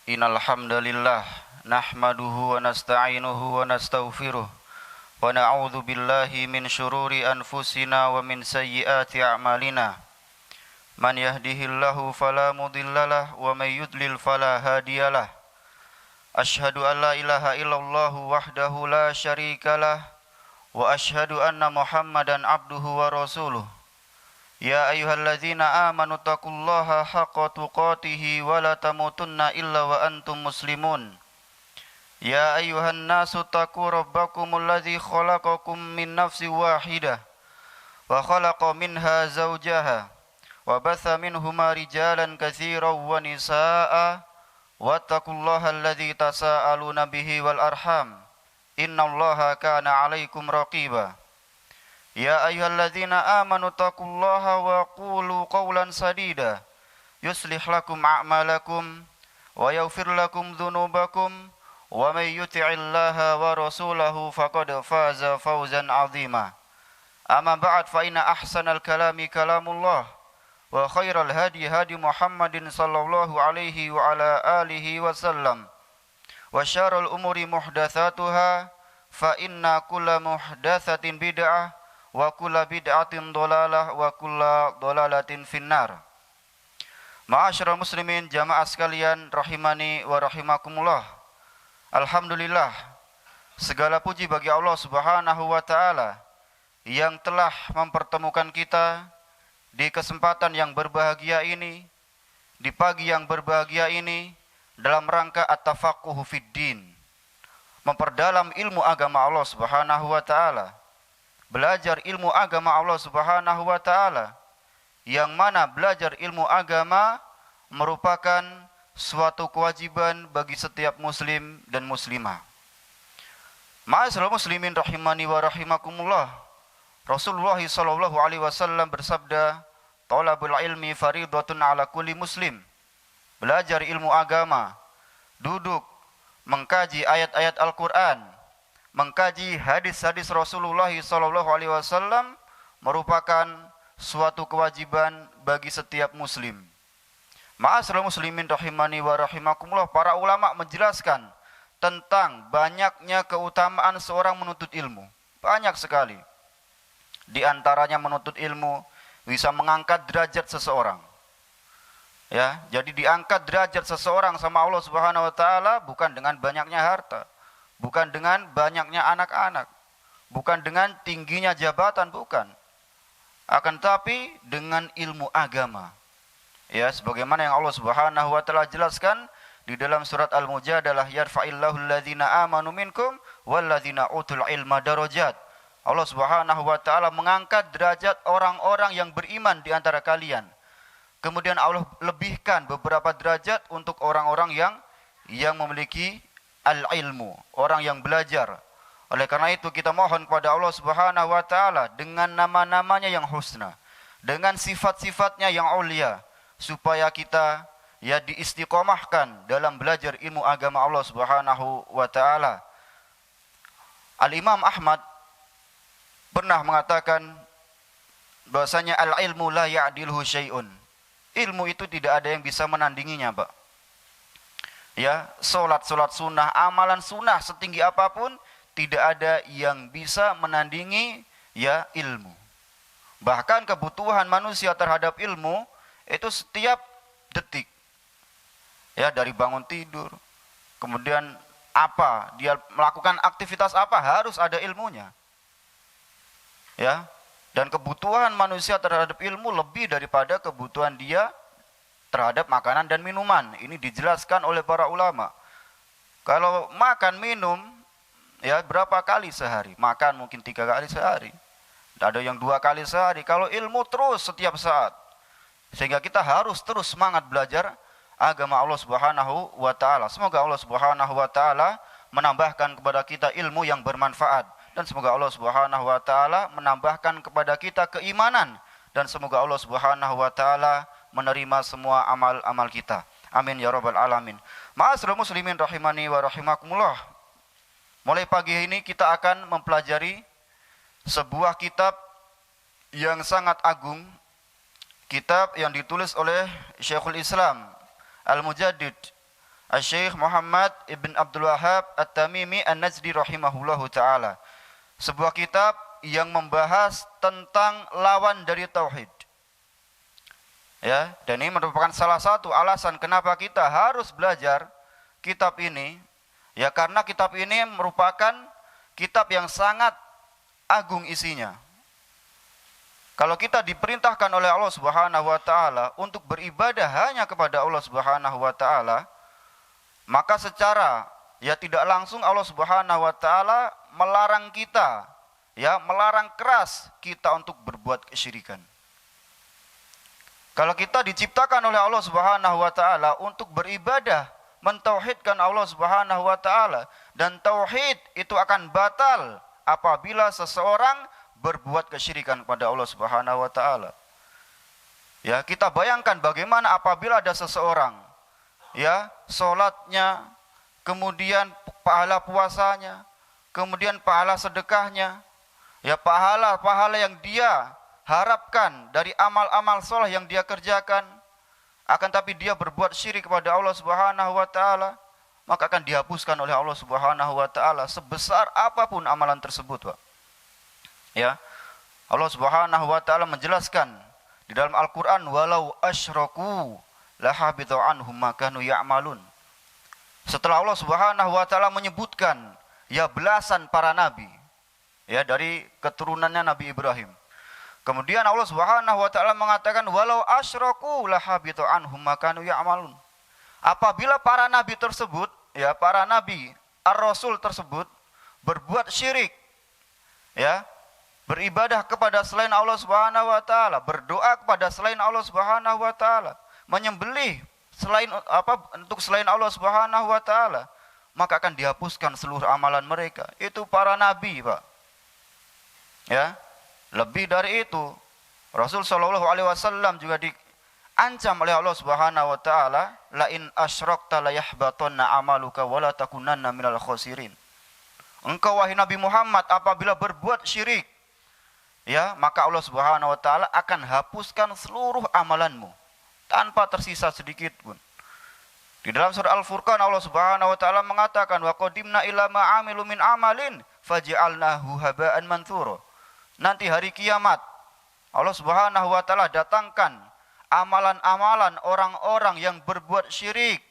Innal hamdalillah nahmaduhu wa nasta'inuhu wa nastaghfiruh wa na'udzu billahi min shururi anfusina wa min sayyiati a'malina. Man yahdihillahu fala mudhillalah wa may yudlil fala hadiyalah. Asyhadu an la ilaha illallah wahdahu la syarikalah wa asyhadu anna Muhammadan abduhu wa rasuluh. Ya ayyuhalladzina amanu taqullaha haqqa tuqatih wa la tamutunna illa wa antum muslimun. Ya ayyuhan nasu taqu rabbakumul ladzi khalaqakum min nafsin wahidah wa khalaqa minha zawjaha wa batha minhuma rijalan katsiran wa nisaa'a wattaqullaha alladzi tasaaluna bihi wal arham innallaha kana 'alaikum raqiba. Ya ayyuhalladzina amanu taqullaha wa qulu qawlan sadida yuslih lakum a'malakum wa yaghfir lakum dhunubakum wa may yuti'illaha wa rasulahu faqad faza fawzan 'azima. Amma ba'd, fa inna ahsanal kalami kalamullah wa khairal hadi hadi Muhammadin sallallahu alaihi wa ala alihi wasallam wa syarrul umuri muhdatsatuha fa inna kulla muhdatsatin bid'ah wa kulla bid'atin dhalalah wa kulla dhalalatin finnar. Ma'asyiral muslimin jamaah sekalian rahimani wa rahimakumullah. Alhamdulillah, segala puji bagi Allah Subhanahu wa taala yang telah mempertemukan kita di kesempatan yang berbahagia ini, di pagi yang berbahagia ini, dalam rangka at-tafaqquhu fid-din, memperdalam ilmu agama Allah Subhanahu wa taala. Belajar ilmu agama Allah Subhanahu wa taala, yang mana belajar ilmu agama merupakan suatu kewajiban bagi setiap muslim dan muslimah. Ma'asyiral muslimin rahimani wa rahimakumullah. Rasulullah sallallahu alaihi wasallam bersabda, "Talabul ilmi faridatun 'ala kulli muslim." Belajar ilmu agama, duduk mengkaji ayat-ayat Al-Qur'an, mengkaji hadis-hadis Rasulullah sallallahu alaihi wasallam merupakan suatu kewajiban bagi setiap muslim. Ma'asyiral muslimin rahimani wa rahimakumullah, para ulama menjelaskan tentang banyaknya keutamaan seorang menuntut ilmu. Banyak sekali. Di antaranya menuntut ilmu bisa mengangkat derajat seseorang. Ya, jadi diangkat derajat seseorang sama Allah Subhanahu wa taala bukan dengan banyaknya harta, bukan dengan banyaknya anak-anak, bukan dengan tingginya jabatan, bukan. Akan tetapi dengan ilmu agama. Ya, sebagaimana yang Allah Subhanahu wa taala jelaskan di dalam surat Al-Mujadalah, yarfa'illahu alladzina amanu minkum walladzina utul ilma darajat. Allah Subhanahu wa taala mengangkat derajat orang-orang yang beriman di antara kalian. Kemudian Allah lebihkan beberapa derajat untuk orang-orang yang memiliki al-ilmu, orang yang belajar. Oleh karena itu kita mohon kepada Allah Subhanahu wa taala dengan nama-namanya yang husna, dengan sifat-sifatnya yang ulia, supaya kita ya diistiqomahkan dalam belajar ilmu agama Allah Subhanahu wa taala. Al-Imam Ahmad pernah mengatakan bahwasanya al-ilmu la ya'dilhu syai'un. Ilmu itu tidak ada yang bisa menandinginya, Pak. Ya, solat sunnah, amalan sunnah setinggi apapun tidak ada yang bisa menandingi ya ilmu. Bahkan kebutuhan manusia terhadap ilmu itu setiap detik. Ya, dari bangun tidur, kemudian apa, dia melakukan aktivitas apa harus ada ilmunya. Ya, dan kebutuhan manusia terhadap ilmu lebih daripada kebutuhan dia terhadap makanan dan minuman. Ini dijelaskan oleh para ulama. Kalau makan minum, ya berapa kali sehari? Makan mungkin 3 kali sehari. Ada yang 2 kali sehari. Kalau ilmu terus setiap saat. Sehingga kita harus terus semangat belajar agama Allah Subhanahu wa taala. Semoga Allah Subhanahu wa taala menambahkan kepada kita ilmu yang bermanfaat. Dan semoga Allah Subhanahu wa taala menambahkan kepada kita keimanan. Dan semoga Allah Subhanahu wa taala menerima semua amal-amal kita. Amin ya rabbal alamin. Ma'asyiral muslimin rahimani wa rahimakumullah. Mulai pagi ini kita akan mempelajari sebuah kitab yang sangat agung, kitab yang ditulis oleh Syekhul Islam Al-Mujaddid Syekh Muhammad Ibn Abdul Wahhab At-Tamimi An-Najdi rahimahullahu taala. Sebuah kitab yang membahas tentang lawan dari tauhid. Ya, dan ini merupakan salah satu alasan kenapa kita harus belajar kitab ini. Ya, karena kitab ini merupakan kitab yang sangat agung isinya. Kalau kita diperintahkan oleh Allah Subhanahu wa taala untuk beribadah hanya kepada Allah Subhanahu wa taala, maka secara ya tidak langsung Allah Subhanahu wa taala melarang kita, ya, melarang keras kita untuk berbuat kesyirikan. Kalau kita diciptakan oleh Allah Subhanahu wa taala untuk beribadah, mentauhidkan Allah Subhanahu wa taala, dan tauhid itu akan batal apabila seseorang berbuat kesyirikan kepada Allah Subhanahu wa taala. Ya, kita bayangkan bagaimana apabila ada seseorang, ya, salatnya, kemudian pahala puasanya, kemudian pahala sedekahnya, ya, pahala yang dia harapkan dari amal-amal soleh yang dia kerjakan, akan tapi dia berbuat syirik kepada Allah Subhanahu wa taala, maka akan dihapuskan oleh Allah Subhanahu wa taala sebesar apapun amalan tersebut, Pak. Ya. Allah Subhanahu wa taala menjelaskan di dalam Al-Qur'an, walau asyraku lahabita anhum ma kanu ya'malun. Setelah Allah Subhanahu wa taala menyebutkan ya belasan para nabi, ya, dari keturunannya Nabi Ibrahim. Kemudian Allah Subhanahu wa taala mengatakan walau asyraku lahabita anhum ma kanu ya'malun. Apabila para nabi tersebut, ya, para nabi ar-rasul tersebut berbuat syirik, ya, beribadah kepada selain Allah Subhanahu wa taala, berdoa kepada selain Allah Subhanahu wa taala, menyembelih untuk selain Allah Subhanahu wa taala, maka akan dihapuskan seluruh amalan mereka. Itu para nabi, Pak. Ya. Lebih dari itu, Rasul sallallahu alaihi wasallam juga diancam oleh Allah Subhanahu wa taala, la in asyrakta la yahbatanna amaluka wa la takunanna minal khasirin. Engkau wahai Nabi Muhammad apabila berbuat syirik, ya, maka Allah Subhanahu wa taala akan hapuskan seluruh amalanmu tanpa tersisa sedikit pun. Di dalam surah Al-Furqan Allah Subhanahu wa taala mengatakan wa qadimna ila ma amilu min amalin faj'alnahu haba'an mantsura. Nanti hari kiamat Allah Subhanahu wa taala datangkan amalan-amalan orang-orang yang berbuat syirik,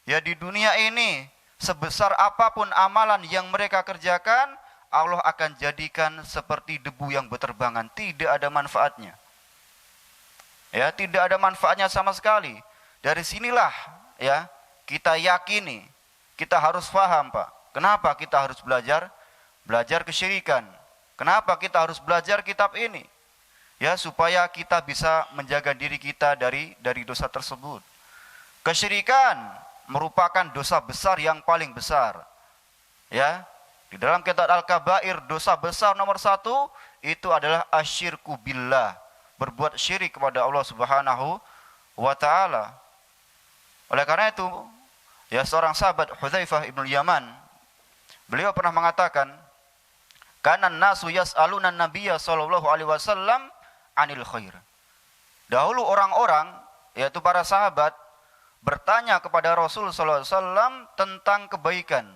ya, di dunia ini, sebesar apapun amalan yang mereka kerjakan, Allah akan jadikan seperti debu yang berterbangan, tidak ada manfaatnya. Ya, tidak ada manfaatnya sama sekali. Dari sinilah, ya, kita yakini, kita harus paham, Pak. Kenapa kita harus belajar kesyirikan? Kenapa kita harus belajar kitab ini? Ya, supaya kita bisa menjaga diri kita dari dosa tersebut. Kesyirikan merupakan dosa besar yang paling besar. Ya, di dalam kitab Al-Kabair, dosa besar nomor 1 itu adalah asyirku billah, berbuat syirik kepada Allah Subhanahu wa taala. Oleh karena itu, ya, seorang sahabat Hudzaifah ibn Yaman, beliau pernah mengatakan, kanan nasu yas'aluna nabiyya sallallahu alaihi wasallam anil khair. Dahulu orang-orang, yaitu para sahabat, bertanya kepada Rasul sallallahu alaihi wasallam tentang kebaikan.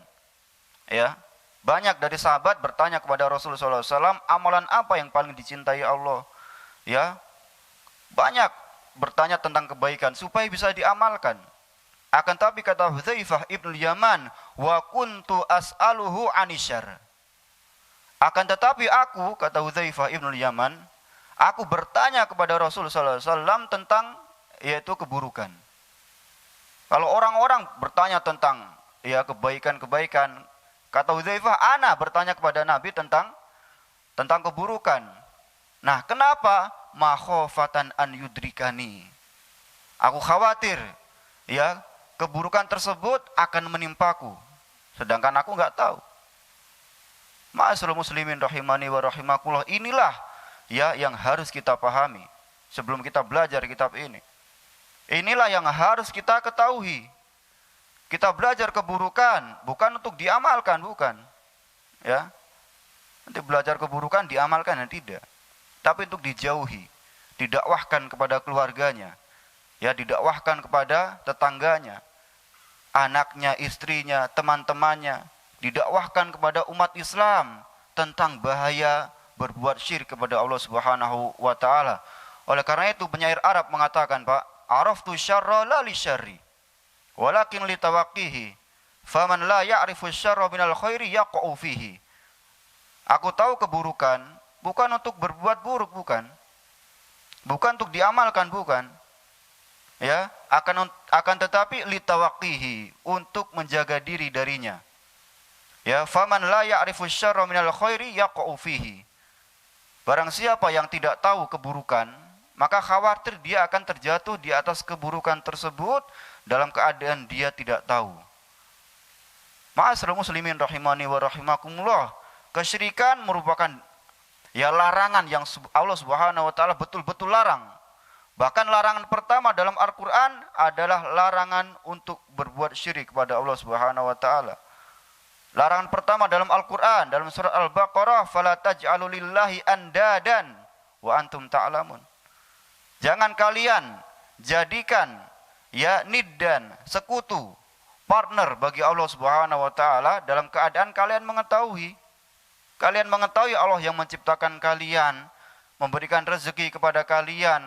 Ya, banyak dari sahabat bertanya kepada Rasul sallallahu alaihi wasallam, amalan apa yang paling dicintai Allah? Ya, banyak bertanya tentang kebaikan supaya bisa diamalkan. Akan tapi kata Hudzaifah ibn Yaman, wa kuntu as'aluhu anisyar. Akan tetapi aku, kata Hudzaifah ibn Yaman, aku bertanya kepada Rasul sallallahu alaihi wasallam tentang, yaitu, keburukan. Kalau orang-orang bertanya tentang, ya, kebaikan-kebaikan, kata Hudzaifah, ana bertanya kepada Nabi tentang keburukan. Nah, kenapa? Makhofatan an yudrikani. Aku khawatir, ya, keburukan tersebut akan menimpaku, sedangkan aku enggak tahu. Ma'asyiral muslimin rahimani wa rahimakumullah, inilah, ya, yang harus kita pahami sebelum kita belajar kitab ini. Inilah yang harus kita ketahui. Kita belajar keburukan bukan untuk diamalkan, bukan. Ya. Nanti belajar keburukan diamalkan, ya, tidak. Tapi untuk dijauhi, didakwahkan kepada keluarganya, ya, didakwahkan kepada tetangganya. anaknya, istrinya, teman-temannya, didakwahkan kepada umat Islam tentang bahaya berbuat syirik kepada Allah Subhanahu wa taala. Oleh karena itu penyair Arab mengatakan, Pak, araftu syarra la li syarri walakin li tawaqqihi faman la ya'rifu syarra minal khairi yaqa'u fihi. Aku tahu keburukan bukan untuk berbuat buruk, bukan untuk diamalkan, bukan, ya, akan tetapi li tawaqqihi, untuk menjaga diri darinya. Ya, faman la ya'rifu syarra minal khairi yaqa'u fihi. Barang siapa yang tidak tahu keburukan, maka khawatir dia akan terjatuh di atas keburukan tersebut dalam keadaan dia tidak tahu. Ma'asyiral muslimin rahimani wa rahimakumullah, kesyirikan merupakan larangan yang Allah Subhanahu wa taala betul-betul larang. Bahkan larangan pertama dalam Al-Qur'an adalah larangan untuk berbuat syirik kepada Allah Subhanahu wa taala. Larangan pertama dalam Al-Qur'an dalam surat Al-Baqarah, fala taj'alu lillahi andadan wa antum ta'lamun. Jangan kalian jadikan niddan, sekutu, partner bagi Allah Subhanahu wa taala dalam keadaan kalian mengetahui. Kalian mengetahui Allah yang menciptakan kalian, memberikan rezeki kepada kalian.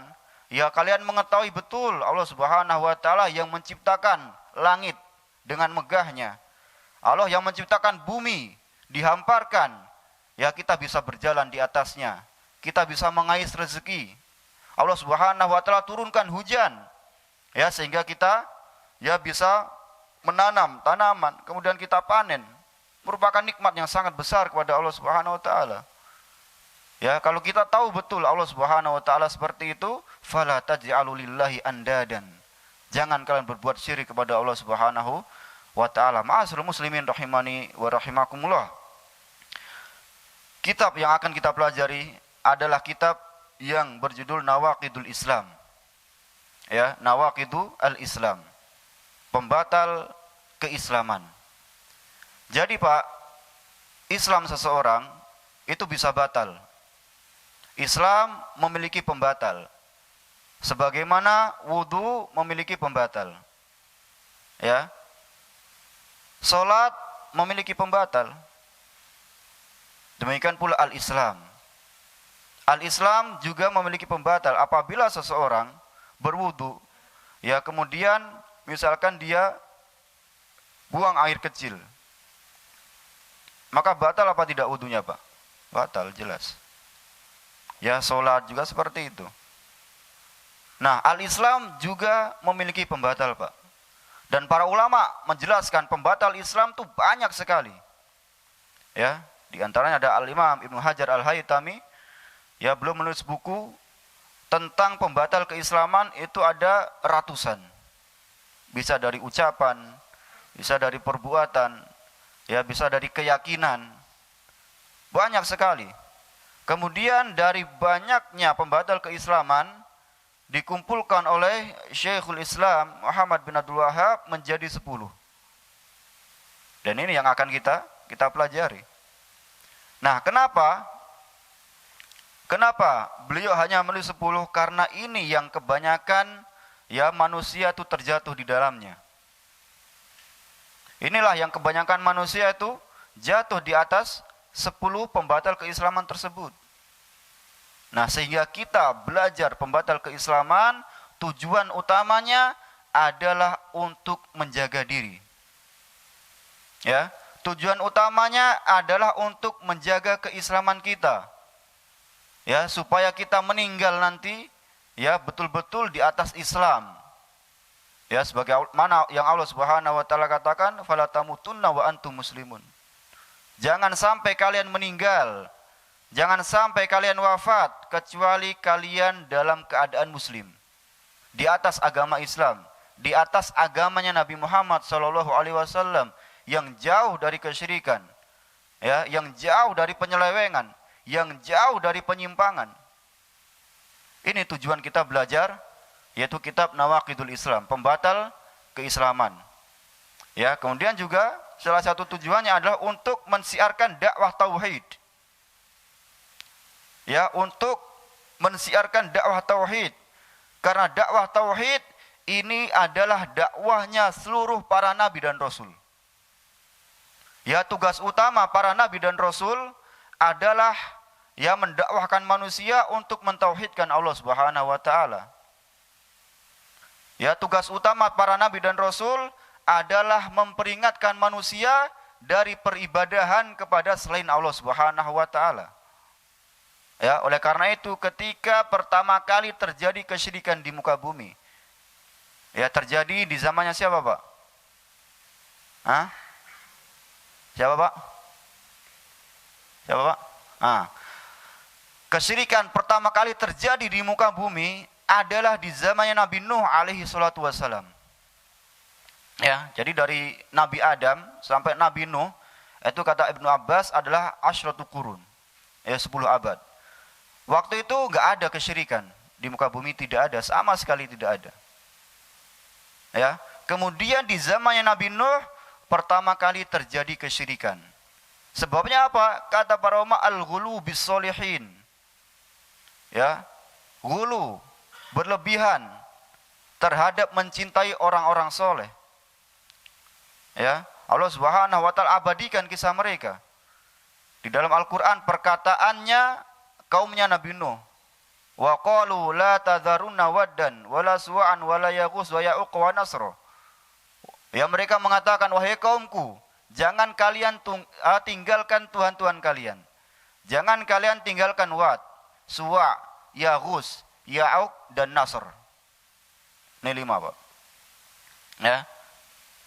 Ya, kalian mengetahui betul Allah Subhanahu wa taala yang menciptakan langit dengan megahnya. Allah yang menciptakan bumi dihamparkan. Ya, kita bisa berjalan di atasnya. Kita bisa mengais rezeki. Allah Subhanahu wa taala turunkan hujan. Ya, sehingga kita bisa menanam tanaman, kemudian kita panen. Merupakan nikmat yang sangat besar kepada Allah Subhanahu wa taala. Ya, kalau kita tahu betul Allah Subhanahu wa taala seperti itu, fala taj'alu lillahi andadan. Jangan kalian berbuat syirik kepada Allah Subhanahu wa taala. Ma'asyiral muslimin rahimani wa rahimakumullah. Kitab yang akan kita pelajari adalah kitab yang berjudul Nawaqidul Islam. Ya, Nawaqidul Islam. Pembatal keislaman. Jadi Pak, Islam seseorang itu bisa batal. Islam memiliki pembatal. Sebagaimana wudu memiliki pembatal. Ya. Salat memiliki pembatal. Demikian pula al-Islam. Al-Islam juga memiliki pembatal apabila seseorang berwudu, ya, kemudian misalkan dia buang air kecil. Maka batal apa tidak wudunya, Pak? Batal, jelas. Ya, sholat juga seperti itu. Nah, al-Islam juga memiliki pembatal, Pak. Dan para ulama menjelaskan pembatal Islam itu banyak sekali. Ya, di antaranya ada Al-Imam Ibnu Hajar Al-Haytami. Ya, belum menulis buku tentang pembatal keislaman, itu ada ratusan. Bisa dari ucapan, bisa dari perbuatan, ya, bisa dari keyakinan. Banyak sekali. Kemudian dari banyaknya pembatal keislaman dikumpulkan oleh Syekhul Islam Muhammad bin Abdul Wahab menjadi 10. Dan ini yang akan kita pelajari. Nah, kenapa beliau hanya menulis 10? Karena ini yang kebanyakan manusia itu terjatuh di dalamnya. Inilah yang kebanyakan manusia itu jatuh di atas 10 pembatal keislaman tersebut. Nah, sehingga kita belajar pembatal keislaman, tujuan utamanya adalah untuk menjaga diri. Ya, tujuan utamanya adalah untuk menjaga keislaman kita. Ya, supaya kita meninggal nanti betul-betul di atas Islam. Ya, sebagai mana yang Allah Subhanahu wa taala katakan, fala tamutunna wa antum muslimun. Jangan sampai kalian meninggal, jangan sampai kalian wafat kecuali kalian dalam keadaan muslim, di atas agama Islam, di atas agamanya Nabi Muhammad SAW yang jauh dari kesyirikan, ya, yang jauh dari penyelewengan, yang jauh dari penyimpangan. Ini tujuan kita belajar, yaitu kitab Nawaqidul Islam, pembatal keislaman. Ya, kemudian juga salah satu tujuannya adalah untuk mensiarkan dakwah tauhid. Ya, untuk mensiarkan dakwah tauhid. Karena dakwah tauhid ini adalah dakwahnya seluruh para nabi dan rasul. Ya, tugas utama para nabi dan rasul adalah ya mendakwahkan manusia untuk mentauhidkan Allah Subhanahu wa taala. Ya, tugas utama para nabi dan rasul adalah memperingatkan manusia dari peribadahan kepada selain Allah Subhanahu wa taala. Ya, oleh karena itu ketika pertama kali terjadi kesyirikan di muka bumi, ya terjadi di zamannya siapa, Pak? Hah? Siapa, Pak? Siapa, Pak? Kesyirikan pertama kali terjadi di muka bumi adalah di zamannya Nabi Nuh alaihi salatu wassalam. Ya, jadi dari Nabi Adam sampai Nabi Nuh, itu kata Ibnu Abbas adalah asyratu qurun. Ya, 10 abad. Waktu itu enggak ada kesyirikan di muka bumi, tidak ada, sama sekali tidak ada. Ya, kemudian di zamannya Nabi Nuh pertama kali terjadi kesyirikan. Sebabnya apa? Kata para ulama, al-ghulu bis-sholihin. Ya, ghulu, berlebihan terhadap mencintai orang-orang soleh. Ya, Allah Subhanahu wa taala abadikan kisah mereka. Di dalam Al-Qur'an perkataannya kaumnya Nabi Nuh, wa qalu la tadharunna waddan wala suwa'an wala yaghus wa ya'uq wa nasra. Ya, mereka mengatakan, wahai kaumku, jangan kalian tinggalkan tuhan-tuhan kalian. Jangan kalian tinggalkan Wad, Suwa', Yaghus, Ya'uq dan Nasr. Ini 5, Pak. Ya.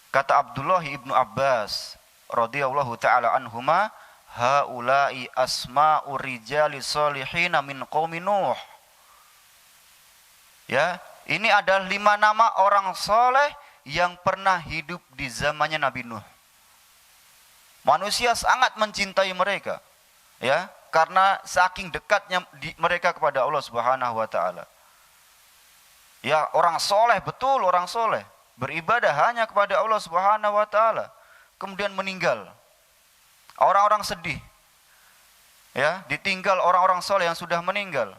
Kata Abdullah ibnu Abbas radhiyallahu taala anhuma, haula'i asma'u rijali solihina min qaumi Nuh. Ya, ini adalah 5 nama orang soleh yang pernah hidup di zamannya Nabi Nuh. Manusia sangat mencintai mereka, ya, karena saking dekatnya mereka kepada Allah Subhanahu wa taala. Ya, orang soleh, betul orang soleh, beribadah hanya kepada Allah Subhanahu wa taala, kemudian meninggal. Orang-orang sedih, ya, ditinggal orang-orang soleh yang sudah meninggal.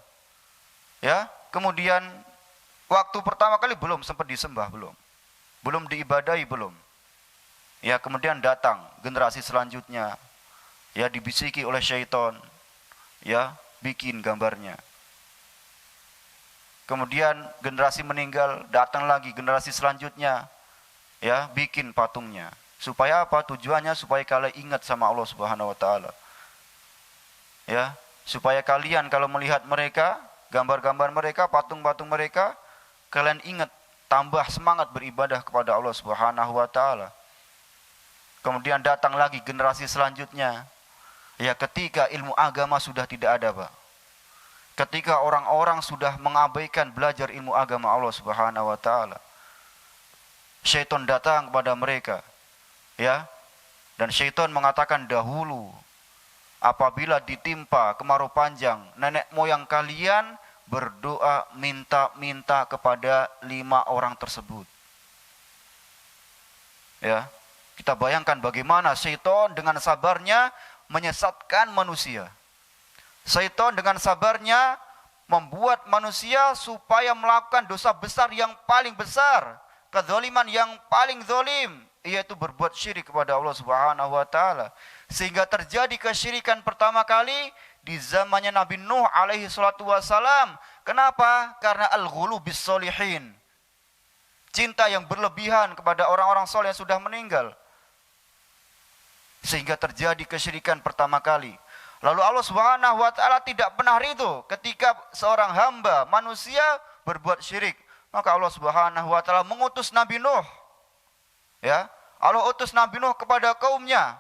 Ya, kemudian waktu pertama kali belum sempat disembah, belum diibadahi, belum. Ya, kemudian datang generasi selanjutnya, ya, dibisiki oleh syaitan, ya, bikin gambarnya. Kemudian generasi meninggal, datang lagi generasi selanjutnya, ya, bikin patungnya. Supaya apa? Tujuannya supaya kalian ingat sama Allah Subhanahu wa taala. Ya, supaya kalian kalau melihat mereka, gambar-gambar mereka, patung-patung mereka, kalian ingat, tambah semangat beribadah kepada Allah Subhanahu wa taala. Kemudian datang lagi generasi selanjutnya. Ya, ketika ilmu agama sudah tidak ada, Pak. Ketika orang-orang sudah mengabaikan belajar ilmu agama Allah Subhanahu wa taala. Syaitan datang kepada mereka. Ya, dan syaitan mengatakan, dahulu apabila ditimpa kemarau panjang, nenek moyang kalian berdoa minta kepada 5 orang tersebut. Ya, kita bayangkan bagaimana syaitan dengan sabarnya menyesatkan manusia. Syaitan dengan sabarnya membuat manusia supaya melakukan dosa besar yang paling besar, kezaliman yang paling zalim, yaitu berbuat syirik kepada Allah Subhanahu wa taala. Sehingga terjadi kesyirikan pertama kali di zamannya Nabi Nuh alaihi salatu wassalam. Kenapa? Karena al-ghulu bis solihin. Cinta yang berlebihan kepada orang-orang soleh yang sudah meninggal. Sehingga terjadi kesyirikan pertama kali. Lalu Allah Subhanahu wa taala tidak pernah ridho ketika seorang hamba manusia berbuat syirik. Maka Allah Subhanahu wa taala mengutus Nabi Nuh. Ya, Allah utus Nabi Nuh kepada kaumnya.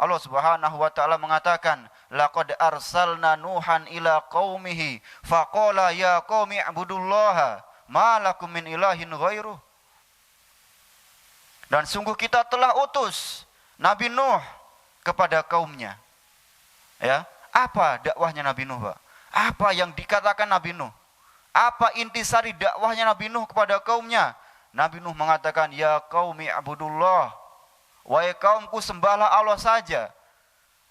Allah Subhanahu wa taala mengatakan, laqad arsalna Nuhan ila qaumihi faqala ya qaumi ibudullaha ma lakum min ilahin ghairuh. Dan sungguh kita telah utus Nabi Nuh kepada kaumnya. Ya, apa dakwahnya Nabi Nuh, Pak? Apa yang dikatakan Nabi Nuh? Apa intisari dakwahnya Nabi Nuh kepada kaumnya? Nabi Nuh mengatakan, ya qaumi ibudullah, wahai kaumku sembahlah Allah saja.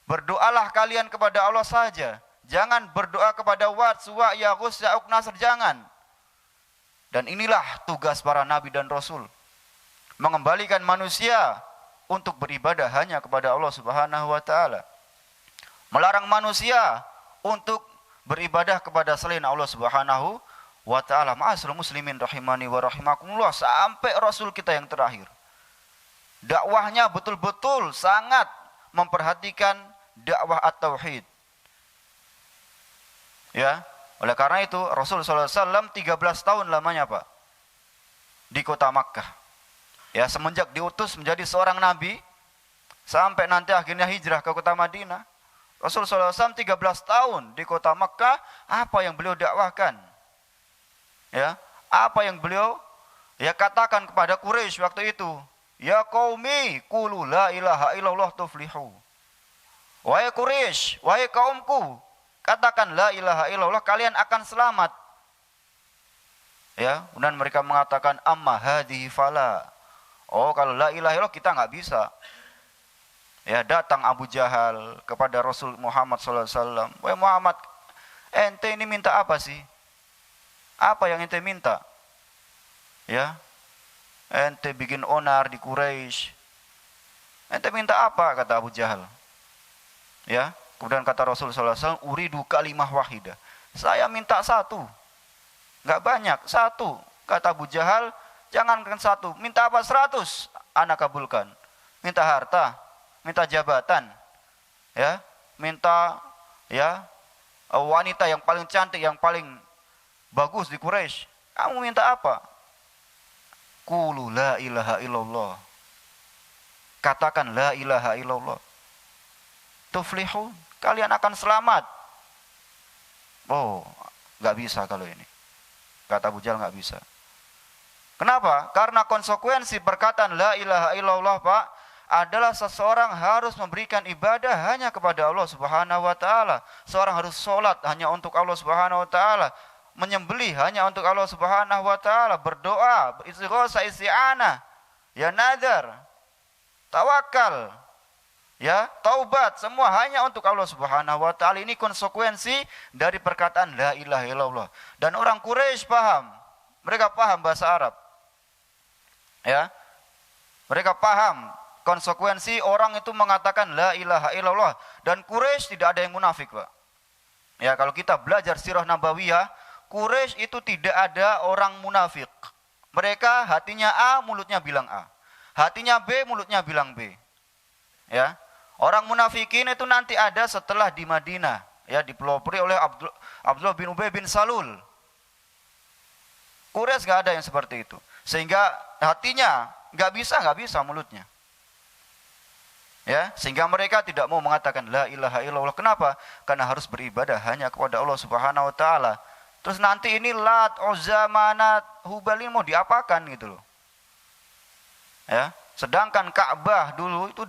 Berdoalah kalian kepada Allah saja. Jangan berdoa kepada Wat, Suwa, Yaghus, Ya'uq, Nasr, jangan. Dan inilah tugas para nabi dan rasul, mengembalikan manusia untuk beribadah hanya kepada Allah Subhanahu wa taala. Melarang manusia untuk beribadah kepada selain Allah Subhanahu wa taala. Ma'asyiral muslimin rahimani wa rahimakumullah, sampai rasul kita yang terakhir, dakwahnya betul-betul sangat memperhatikan dakwah at-tauhid. Ya, oleh karena itu Rasul sallallahu alaihi wasallam 13 tahun lamanya, Pak, di kota Makkah. Ya, semenjak diutus menjadi seorang nabi sampai nanti akhirnya hijrah ke kota Madinah. Rasul sallallahu alaihi wasallam 13 tahun di kota Makkah. Apa yang beliau dakwahkan? Ya, apa yang beliau katakan kepada Quraisy waktu itu? Ya qaumi, qulu la ilaha illallah tuflihu. Wahai Quraisy, wahai kaumku, katakan la ilaha illallah, kalian akan selamat. Ya, kemudian mereka mengatakan amma hadhihi fala. Oh, kalau la ilaha illallah kita nggak bisa. Ya, datang Abu Jahal kepada Rasul Muhammad sallallahu alaihi wasallam. Wahai Muhammad, ente ini minta apa sih? Apa yang ente minta? Ya, ente bikin onar di Quraisy. Ente minta apa? Kata Abu Jahal. Ya, kemudian kata Rasul sallallahu alaihi wasallam, uridu kalimah wahidah. Saya minta satu. Enggak banyak, satu. Kata Abu Jahal, jangankan satu, minta apa 100, anak kabulkan. Minta harta, minta jabatan. Ya, minta wanita yang paling cantik, yang paling bagus di Quraisy. Kamu minta apa? Qulu la ilaha illallah. Katakan la ilaha illallah. Tuflihun, kalian akan selamat. Oh, nggak bisa kalau ini. Kata Abu Jahal, nggak bisa. Kenapa? Karena konsekuensi perkataan la ilaha illallah, Pak, adalah seseorang harus memberikan ibadah hanya kepada Allah Subhanahu wa taala. Seorang harus sholat hanya untuk Allah Subhanahu wa taala, menyembelih hanya untuk Allah Subhanahu wa taala, berdoa, beristighatsah, isti'anah, ya nazar, tawakal, ya, taubat, semua hanya untuk Allah Subhanahu wa taala. Ini konsekuensi dari perkataan la ilaha illallah. Dan orang Quraisy paham. Mereka paham bahasa Arab. Ya. Mereka paham konsekuensi orang itu mengatakan la ilaha illallah, dan Quraisy tidak ada yang munafik, Pak. Ya, kalau kita belajar sirah nabawiyah, Quraisy itu tidak ada orang munafik. Mereka hatinya A, mulutnya bilang A. Hatinya B, mulutnya bilang B. Ya. Orang munafikin itu nanti ada setelah di Madinah, ya, dipelopori oleh Abdullah bin Ubay bin Salul. Quraisy nggak ada yang seperti itu, sehingga hatinya nggak bisa mulutnya. Ya, sehingga mereka tidak mau mengatakan la ilaha illallah. Kenapa? Karena harus beribadah hanya kepada Allah Subhanahu wa taala. Terus nanti ini Lat, Uzza, Manat, Hubal ini mau diapakan gitu loh. Ya, sedangkan Ka'bah dulu itu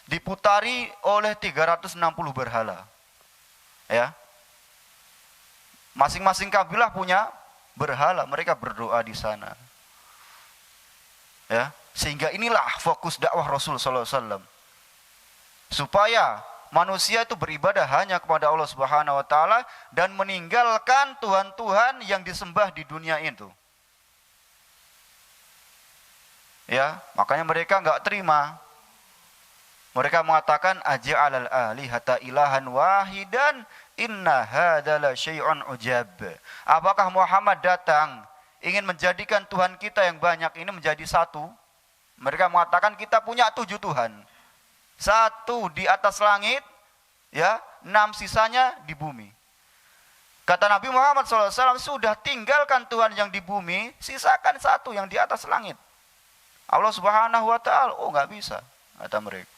diputari oleh 360 berhala. Ya. Masing-masing kabilah punya berhala, mereka berdoa di sana. Ya, sehingga inilah fokus dakwah Rasul sallallahu alaihi wasallam. Supaya manusia itu beribadah hanya kepada Allah Subhanahu wa taala dan meninggalkan tuhan-tuhan yang disembah di dunia itu. Ya, makanya mereka enggak terima. Mereka mengatakan aja'alal alihata ilahan wahidan inna hadza la syai'un ujab. Apakah Muhammad datang ingin menjadikan Tuhan kita yang banyak ini menjadi satu? Mereka mengatakan kita punya 7 Tuhan. 1 di atas langit, ya, 6 sisanya di bumi. Kata Nabi Muhammad SAW, sudah tinggalkan Tuhan yang di bumi, sisakan 1 yang di atas langit. Allah Subhanahu wa taala, oh enggak bisa, kata mereka.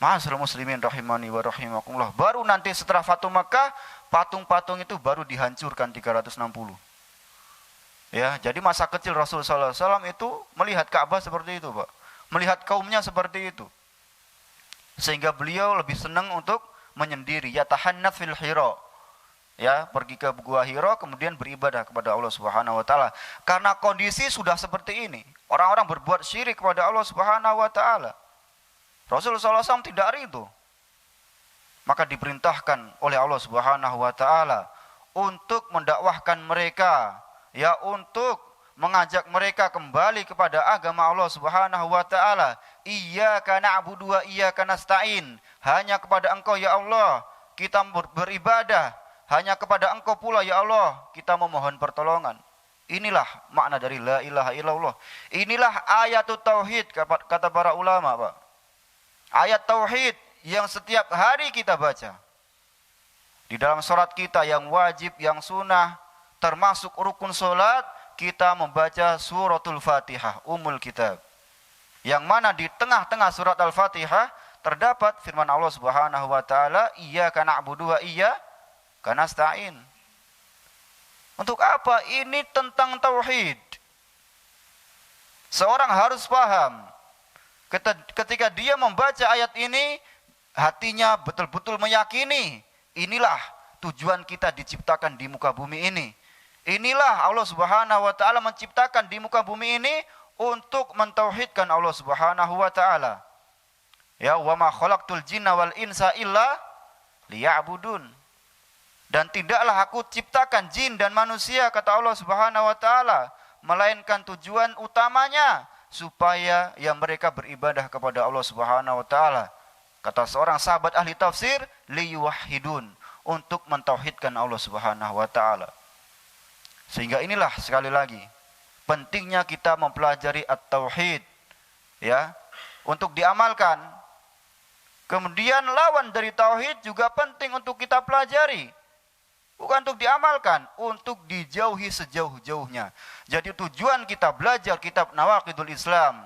Ma'asyiral muslimin rahimani wa rahimakumullah. Baru nanti setelah Fatu Makkah, patung-patung itu baru dihancurkan 360. Ya, jadi masa kecil Rasul sallallahu alaihi wasallam itu melihat Ka'bah seperti itu, Pak. Melihat kaumnya seperti itu. Sehingga beliau lebih senang untuk menyendiri, yatahannats fil Hira. Ya, pergi ke Gua Hira kemudian beribadah kepada Allah Subhanahu wa taala. Karena kondisi sudah seperti ini, orang-orang berbuat syirik kepada Allah Subhanahu wa taala. Rasulullah SAW tidak ridho. Maka diperintahkan oleh Allah Subhanahu wa taala untuk mendakwahkan mereka, ya, untuk mengajak mereka kembali kepada agama Allah Subhanahu wa taala. Iyyaka na'budu wa iyyaka nasta'in. Hanya kepada Engkau ya Allah kita beribadah, hanya kepada Engkau pula ya Allah kita memohon pertolongan. Inilah makna dari la ilaha illallah. Inilah ayatut tauhid kata para ulama, Pak. Ayat tauhid yang setiap hari kita baca. Di dalam salat kita yang wajib, yang sunnah, termasuk rukun salat, kita membaca suratul Fatihah, Ummul Kitab. Yang mana di tengah-tengah surat Al-Fatihah terdapat firman Allah Subhanahu wa taala, iyyaka na'budu wa iyyaka nasta'in. Untuk apa? Ini tentang tauhid. Seorang harus paham ketika dia membaca ayat ini, hatinya betul-betul meyakini inilah tujuan kita diciptakan di muka bumi ini. Inilah Allah Subhanahu wa taala menciptakan di muka bumi ini untuk mentauhidkan Allah Subhanahu wa taala. Ya, wa ma khalaqtul jinna wal insa illa liya'budun. Dan tidaklah aku ciptakan jin dan manusia, kata Allah Subhanahu wa taala, melainkan tujuan utamanya supaya yang mereka beribadah kepada Allah Subhanahu wa taala. Kata seorang sahabat ahli tafsir, liyuwahhidun, untuk mentauhidkan Allah Subhanahu wa taala. Sehingga inilah sekali lagi pentingnya kita mempelajari at-tauhid, ya, untuk diamalkan. Kemudian lawan dari tauhid juga penting untuk kita pelajari. Bukan untuk diamalkan, untuk dijauhi sejauh-jauhnya. Jadi tujuan kita belajar kitab Nawaqidul Islam,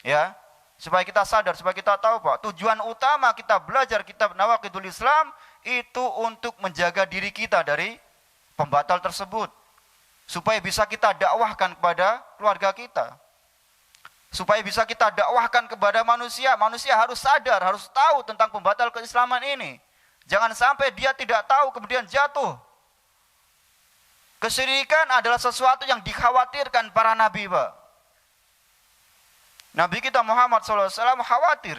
ya, supaya kita sadar, supaya kita tahu, Pak, tujuan utama kita belajar kitab Nawaqidul Islam itu untuk menjaga diri kita dari pembatal tersebut. Supaya bisa kita dakwahkan kepada keluarga kita. Supaya bisa kita dakwahkan kepada manusia. Manusia harus sadar, harus tahu tentang pembatal keislaman ini. Jangan sampai dia tidak tahu kemudian jatuh. Kesyirikan adalah sesuatu yang dikhawatirkan para nabi, Pak. Nabi kita Muhammad SAW khawatir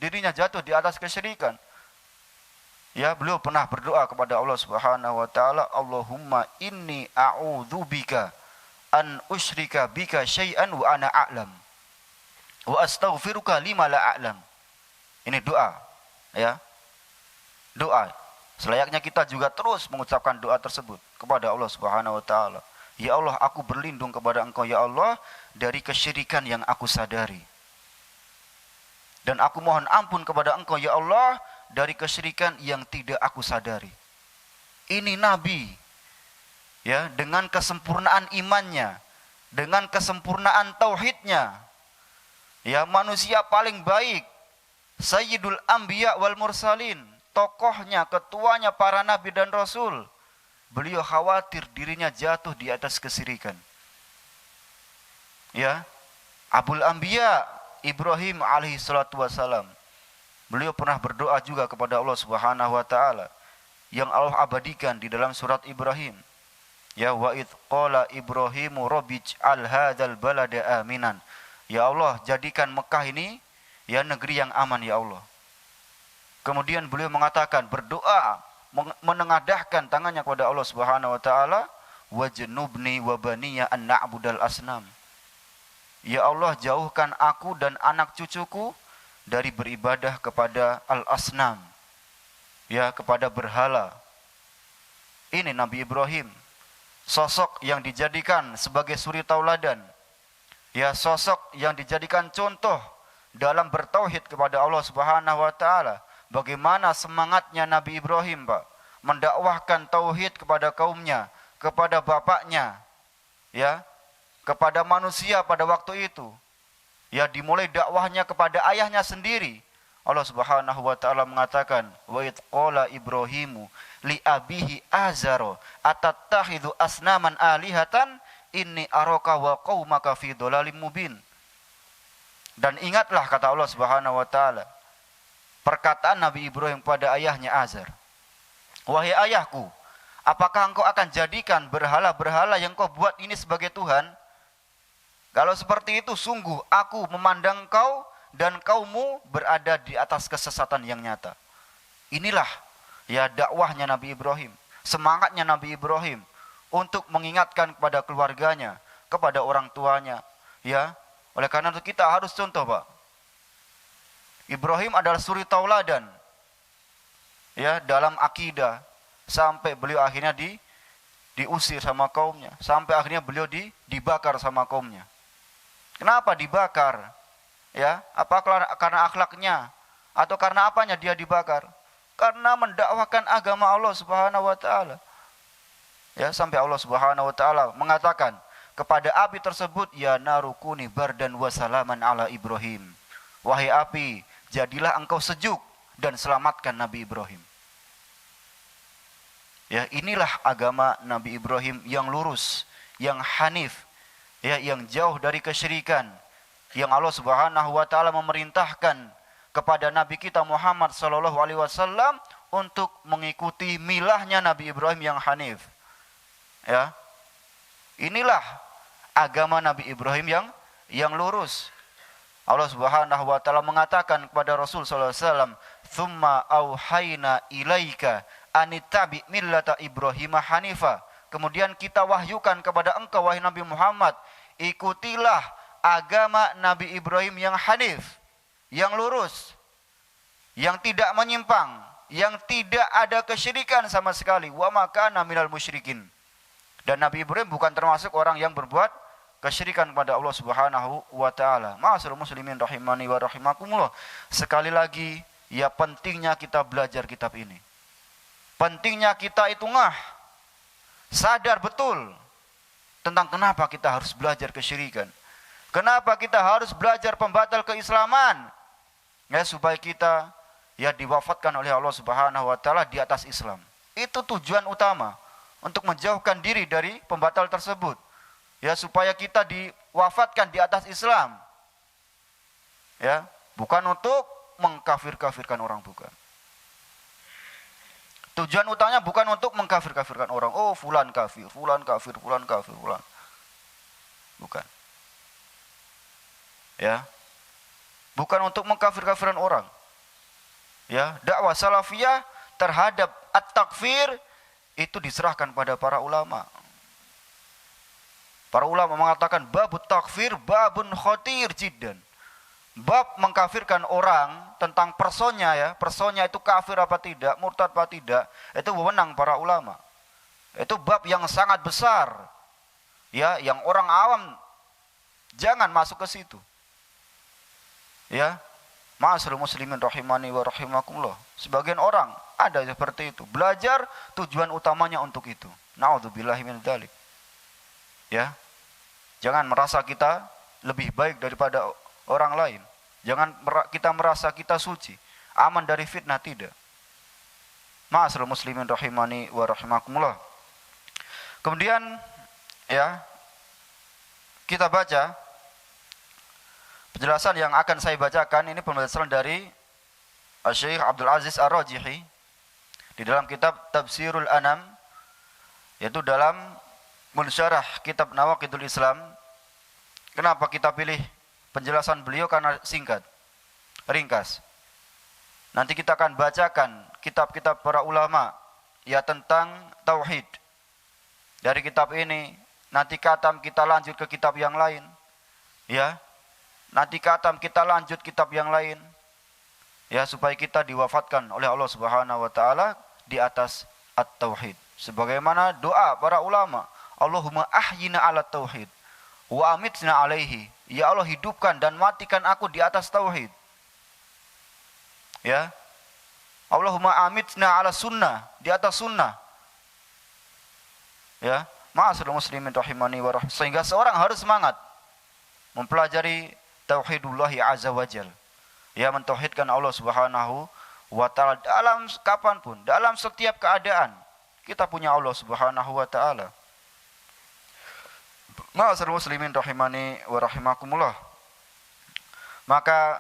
dirinya jatuh di atas kesyirikan. Ya, beliau pernah berdoa kepada Allah Subhanahu wa taala, Allahumma inni a'udzubika an usyrika bika syai'an wa ana a'lam wa astaghfiruka lima la a'lam. Ini doa, ya. Doa. Selayaknya kita juga terus mengucapkan doa tersebut kepada Allah Subhanahu wa taala. Ya Allah, aku berlindung kepada Engkau ya Allah dari kesyirikan yang aku sadari. Dan aku mohon ampun kepada Engkau ya Allah dari kesyirikan yang tidak aku sadari. Ini Nabi, ya, dengan kesempurnaan imannya, dengan kesempurnaan tauhidnya, ya, manusia paling baik, Sayyidul Anbiya wal Mursalin, tokohnya, ketuanya para nabi dan rasul. Beliau khawatir dirinya jatuh di atas kesyirikan. Ya, Abul Anbiya Ibrahim alaihi salatu wassalam, beliau pernah berdoa juga kepada Allah Subhanahu wa taala yang Allah abadikan di dalam surat Ibrahim. Ya, wa id qala Ibrahimu rabbij'al hadzal balada aminan. Ya Allah, jadikan Mekah ini ya negeri yang aman ya Allah. Kemudian beliau mengatakan, berdoa, menengadahkan tangannya kepada Allah Subhanahu wa taala, wajnubni wa baniya an na'budal asnam. Ya Allah, jauhkan aku dan anak cucuku dari beribadah kepada al-asnam, ya, kepada berhala. Ini Nabi Ibrahim, sosok yang dijadikan sebagai suri tauladan, ya, sosok yang dijadikan contoh dalam bertauhid kepada Allah Subhanahu wa taala. Bagaimana semangatnya Nabi Ibrahim, Pak, mendakwahkan tauhid kepada kaumnya, kepada bapaknya, ya, kepada manusia pada waktu itu. Ya, dimulai dakwahnya kepada ayahnya sendiri. Allah Subhanahu wa taala mengatakan, wa id qala Ibrahimu li abihi azaro atattakhidhu asnaman alihatan inni araka wa qaumaka fi dhalalim mubin. Dan ingatlah, kata Allah Subhanahu wa taala, perkataan Nabi Ibrahim pada ayahnya Azar. Wahai ayahku, apakah engkau akan jadikan berhala-berhala yang kau buat ini sebagai Tuhan? Kalau seperti itu, sungguh aku memandang kau dan kaummu berada di atas kesesatan yang nyata. Inilah, ya, dakwahnya Nabi Ibrahim. semangatnya Nabi Ibrahim untuk mengingatkan kepada keluarganya, kepada orang tuanya, ya. Oleh karena itu kita harus contoh, Pak. Ibrahim adalah suri tauladan, ya, dalam akidah, sampai beliau akhirnya diusir sama kaumnya, sampai akhirnya beliau dibakar sama kaumnya. Kenapa dibakar? Ya, apa karena akhlaknya atau karena apanya dia dibakar? Karena mendakwahkan agama Allah Subhanahu wa taala. Ya, sampai Allah Subhanahu wa taala mengatakan kepada api tersebut, ya narukuni bardan wa salaman ala Ibrahim. Wahai api, jadilah engkau sejuk dan selamatkan Nabi Ibrahim. Ya, inilah agama Nabi Ibrahim yang lurus, yang hanif, ya, yang jauh dari kesyirikan, yang Allah Subhanahu wa taala memerintahkan kepada Nabi kita Muhammad sallallahu alaihi wasallam untuk mengikuti milahnya Nabi Ibrahim yang hanif. Ya. Inilah agama Nabi Ibrahim yang lurus. Allah Subhanahu wa taala mengatakan kepada Rasul sallallahu alaihi wasallam, "Tsumma auhayna ilaika anittabi millata Ibrahim hanifa." Kemudian kita wahyukan kepada engkau wahai Nabi Muhammad, ikutilah agama Nabi Ibrahim yang hanif, yang lurus, yang tidak menyimpang, yang tidak ada kesyirikan sama sekali. Wa ma kana minal musyrikin. Dan Nabi Ibrahim bukan termasuk orang yang berbuat kesyirikan kepada Allah Subhanahu wa taala. Ma'asyiral muslimin rahimani wa rahimakumullah. Sekali lagi, ya pentingnya kita belajar kitab ini. Pentingnya kita itu sadar betul tentang kenapa kita harus belajar kesyirikan. Kenapa kita harus belajar pembatal keislaman? Ya, supaya kita ya diwafatkan oleh Allah Subhanahu wa taala di atas Islam. Itu tujuan utama, untuk menjauhkan diri dari pembatal tersebut. Ya, supaya kita diwafatkan di atas Islam. Ya, bukan untuk mengkafir-kafirkan orang, bukan. Tujuan utamanya bukan untuk mengkafir-kafirkan orang. Oh, fulan kafir, fulan kafir, fulan kafir, fulan. Bukan. Ya. Bukan untuk mengkafir-kafirkan orang. Ya, dakwah salafiyah terhadap at-takfir itu diserahkan pada para ulama. Para ulama mengatakan babut takfir babun khatir jiddan. Bab mengkafirkan orang tentang personnya, ya, personnya itu kafir apa tidak, murtad apa tidak, itu wewenang para ulama. Itu bab yang sangat besar, ya, yang orang awam jangan masuk ke situ. Ya, ma'asyiral muslimin rahimani wa rahimakumullah. Sebagian orang ada seperti itu, belajar tujuan utamanya untuk itu. Na'udzubillahi min dzalik. Ya, jangan merasa kita lebih baik daripada orang lain. Jangan kita merasa kita suci, aman dari fitnah, tidak. Ma'asyiral muslimin rahimani wa rahimakumullah. Kemudian, ya, kita baca penjelasan yang akan saya bacakan ini, penjelasan dari Syekh Abdul Aziz Ar-Rajihi di dalam kitab Tafsirul Anam, yaitu dalam mensyarah kitab Nawaqidul Islam. Kenapa kita pilih penjelasan beliau? Karena singkat, ringkas. Nanti kita akan bacakan kitab-kitab para ulama ya tentang tauhid. Dari kitab ini nanti katam kita lanjut ke kitab yang lain. Ya. Nanti katam kita lanjut kitab yang lain. Ya, supaya kita diwafatkan oleh Allah Subhanahu wa taala di atas at-tauhid. Sebagaimana doa para ulama, Allahumma ahyina ala tauhid wa amitna alaihi. Ya Allah, hidupkan dan matikan aku di atas tauhid. Ya. Allahumma amitna ala sunnah, di atas sunnah. Ya, ma'asyiral muslimin rahimani wa rahimah. Sehingga seorang harus semangat mempelajari tauhidullahi azza wajal. Ya, mentauhidkan Allah Subhanahu wa taala dalam kapanpun, dalam setiap keadaan. Kita punya Allah Subhanahu wa taala. Ma'asyiral muslimin rahimani wa rahimakumullah. Maka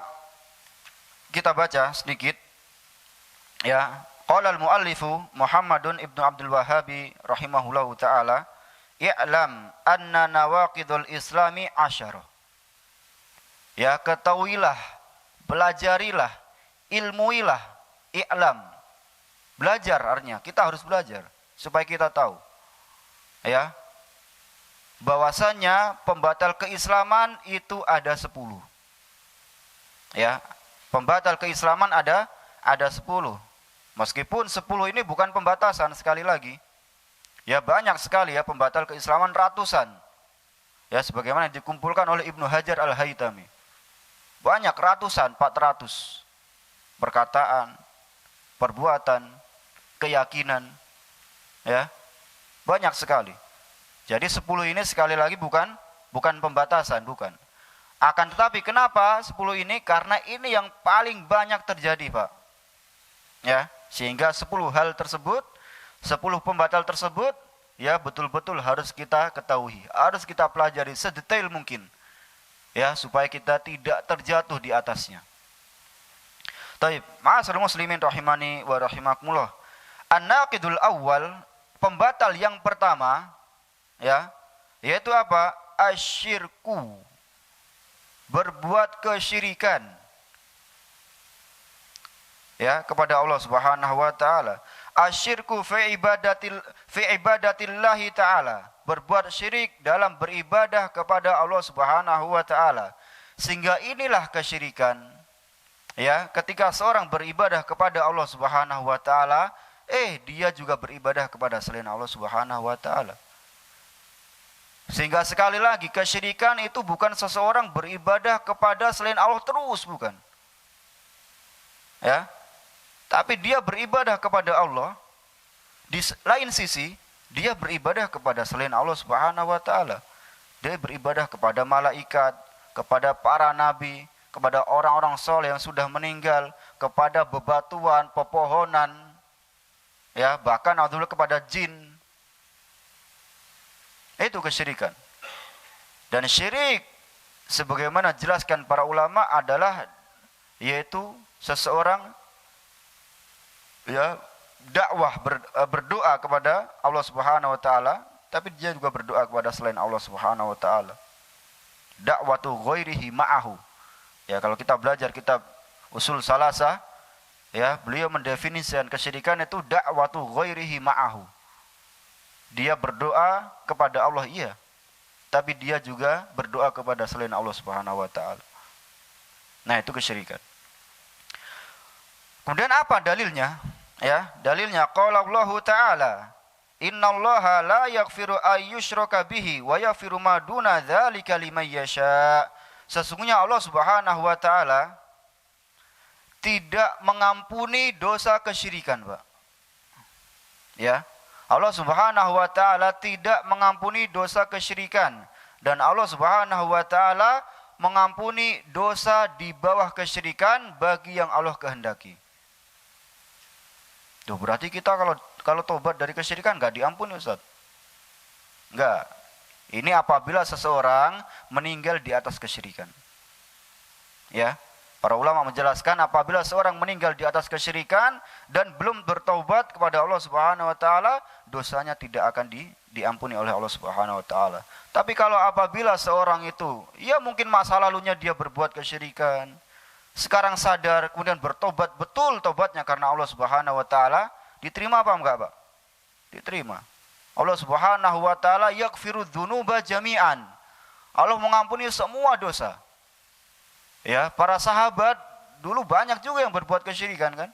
kita baca sedikit, ya. Qala al-muallifu Muhammadun ibnu Abdul Wahhabi rahimahullahu taala, "I'lam anna nawaqidul islami 10." Ya, ketahuilah, belajarilah, ilmuilah, i'lam. Belajar artinya kita harus belajar supaya kita tahu. Ya. Bahwasanya pembatal keislaman itu ada 10. Ya. Pembatal keislaman ada 10. Meskipun 10 ini bukan pembatasan, sekali lagi. Ya, banyak sekali ya pembatal keislaman, ratusan. Ya, sebagaimana dikumpulkan oleh Ibnu Hajar Al-Haytami. Banyak, ratusan, 400. Perkataan, perbuatan, keyakinan. Ya. Banyak sekali. Jadi 10 ini sekali lagi bukan pembatasan, bukan. Akan tetapi kenapa 10 ini? Karena ini yang paling banyak terjadi, Pak. Ya, sehingga 10 hal tersebut, 10 pembatal tersebut, ya betul-betul harus kita ketahui, harus kita pelajari sedetail mungkin. Ya, supaya kita tidak terjatuh di atasnya. Taib, ma'asyiral muslimin rahimani wa rahimakumullah. An-naqidul awal, pembatal yang pertama, ya, yaitu apa? Asyirku, berbuat kesyirikan, ya, kepada Allah Subhanahu wa taala. Asyirku fi ibadatillahi taala, berbuat syirik dalam beribadah kepada Allah Subhanahu wa taala. Sehingga inilah kesyirikan. Ya, ketika seorang beribadah kepada Allah Subhanahu wa taala, dia juga beribadah kepada selain Allah Subhanahu wa taala. Sehingga sekali lagi kesyirikan itu bukan seseorang beribadah kepada selain Allah terus, bukan. Ya. Tapi dia beribadah kepada Allah. Di lain sisi, dia beribadah kepada selain Allah Subhanahu wa taala. Dia beribadah kepada malaikat, kepada para nabi, kepada orang-orang soleh yang sudah meninggal, kepada bebatuan, pepohonan, ya, bahkan kepada jin. Itu kesyirikan. Dan syirik sebagaimana jelaskan para ulama adalah yaitu seseorang, ya, dakwah berdoa kepada Allah Subhanahu wa taala, tapi dia juga berdoa kepada selain Allah Subhanahu wa taala. Da'watu ghairihi ma'ahu. Ya, kalau kita belajar kitab Usul Salasah, ya, beliau mendefinisikan kesyirikan itu da'watu ghairihi ma'ahu. Dia berdoa kepada Allah, iya, tapi dia juga berdoa kepada selain Allah Subhanahu wa taala. Nah, itu kesyirikan. Kemudian apa dalilnya? Ya, dalilnya qala Allah taala, innallaha la yaghfiru ayyushraka bihi wa yaghfiru ma duna dzalika liman yasha. Sesungguhnya Allah Subhanahu wa taala tidak mengampuni dosa kesyirikan, Pak. Ya. Allah Subhanahu wa taala tidak mengampuni dosa kesyirikan, dan Allah Subhanahu wa taala mengampuni dosa di bawah kesyirikan bagi yang Allah kehendaki. Tuh, berarti kita kalau tobat dari kesyirikan enggak diampuni, Ustaz. Enggak. Ini apabila seseorang meninggal di atas kesyirikan. Ya, para ulama menjelaskan apabila seorang meninggal di atas kesyirikan dan belum bertaubat kepada Allah Subhanahu wa taala, dosanya tidak akan diampuni oleh Allah Subhanahu wa taala. Tapi kalau apabila seorang itu, ya mungkin masa lalunya dia berbuat kesyirikan, sekarang sadar kemudian bertobat, betul tobatnya karena Allah Subhanahu wa taala, diterima apa enggak, Pak? Diterima. Allah Subhanahu wa taala yaghfiru dzunuba jami'an. Allah mengampuni semua dosa. Ya, para sahabat dulu banyak juga yang berbuat kesyirikan, kan?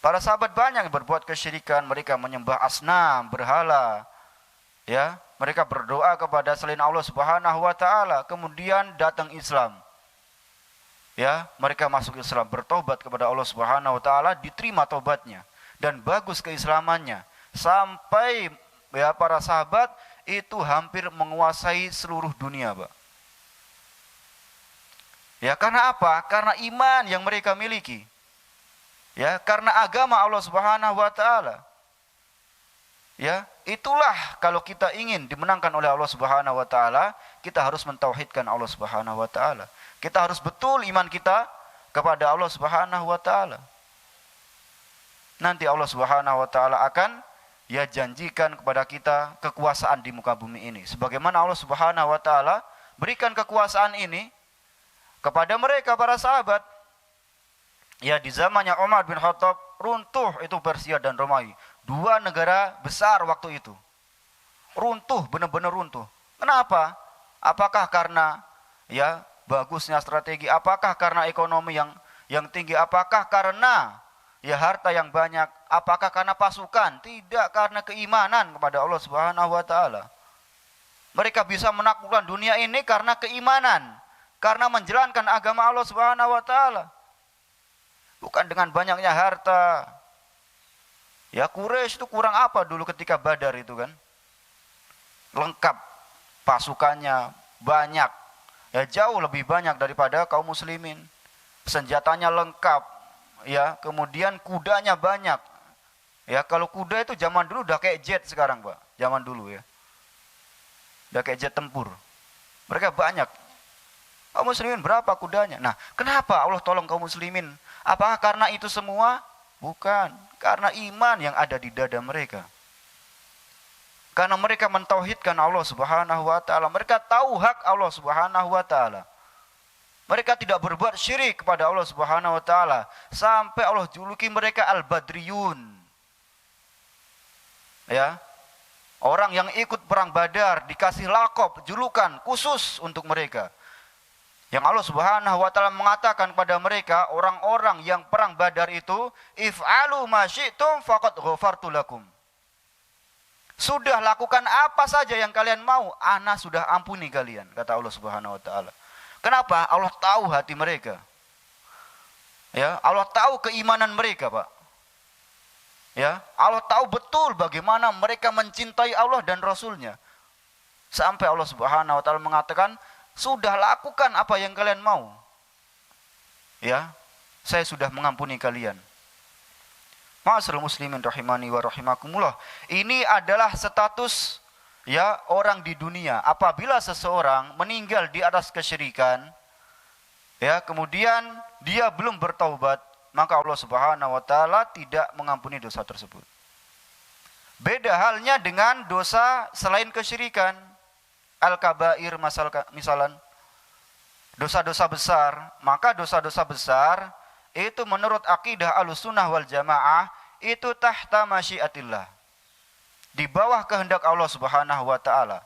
Para sahabat banyak yang berbuat kesyirikan, mereka menyembah asnam, berhala. Ya, mereka berdoa kepada selain Allah Subhanahu wa taala, kemudian datang Islam. Ya, mereka masuk Islam, bertobat kepada Allah Subhanahu wa taala, diterima tobatnya dan bagus keislamannya. Sampai ya para sahabat itu hampir menguasai seluruh dunia, Pak. Ya, karena apa? Karena iman yang mereka miliki. Ya, karena agama Allah Subhanahu wa taala. Ya, itulah kalau kita ingin dimenangkan oleh Allah Subhanahu wa taala, kita harus mentauhidkan Allah Subhanahu wa taala. Kita harus betul iman kita kepada Allah Subhanahu wa taala. Nanti Allah Subhanahu wa taala akan janjikan kepada kita kekuasaan di muka bumi ini. Sebagaimana Allah Subhanahu wa taala berikan kekuasaan ini kepada mereka para sahabat. Ya, di zamannya Umar bin Khattab runtuh itu Persia dan Romawi. 2 negara besar waktu itu. Runtuh, benar-benar runtuh. Kenapa? Apakah karena ya bagusnya strategi? Apakah karena ekonomi yang tinggi? Apakah karena ya harta yang banyak? Apakah karena pasukan? Tidak, karena keimanan kepada Allah Subhanahu wa taala. Mereka bisa menaklukkan dunia ini karena keimanan, karena menjalankan agama Allah Subhanahu wa taala. Bukan dengan banyaknya harta. Ya Quraisy itu kurang apa dulu ketika Badar itu kan? Lengkap pasukannya, banyak. Ya jauh lebih banyak daripada kaum muslimin. Senjatanya lengkap, ya, kemudian kudanya banyak. Ya, kalau kuda itu zaman dulu udah kayak jet sekarang, Pak. Zaman dulu ya. Udah kayak jet tempur. Mereka banyak. Kaum muslimin berapa kudanya? Nah, kenapa Allah tolong kaum muslimin? Apakah karena itu semua? Bukan, karena iman yang ada di dada mereka. Karena mereka mentauhidkan Allah Subhanahu wa taala. Mereka tahu hak Allah Subhanahu wa taala. Mereka tidak berbuat syirik kepada Allah Subhanahu wa taala sampai Allah juluki mereka al-badriyun. Ya. Orang yang ikut perang Badar dikasih lakop, julukan khusus untuk mereka. Yang Allah Subhanahu wa taala mengatakan kepada mereka, orang-orang yang perang Badar itu, if'alu ma syi'tum faqad ghafartu lakum. Sudah lakukan apa saja yang kalian mau, ana sudah ampuni kalian, kata Allah Subhanahu wa taala. Kenapa? Allah tahu hati mereka. Ya, Allah tahu keimanan mereka, Pak. Ya, Allah tahu betul bagaimana mereka mencintai Allah dan Rasul-Nya. Sampai Allah Subhanahu wa taala mengatakan, sudah lakukan apa yang kalian mau. Ya, saya sudah mengampuni kalian. Ma'asyiral muslimin rahimani wa rahimakumullah. Ini adalah status ya orang di dunia. Apabila seseorang meninggal di atas kesyirikan, ya, kemudian dia belum bertaubat, maka Allah Subhanahu wa taala tidak mengampuni dosa tersebut. Beda halnya dengan dosa selain kesyirikan. Al-kabair misalan dosa-dosa besar, maka dosa-dosa besar itu menurut akidah Ahlussunnah wal Jamaah itu tahta masyiatillah. Di bawah kehendak Allah Subhanahu wa taala.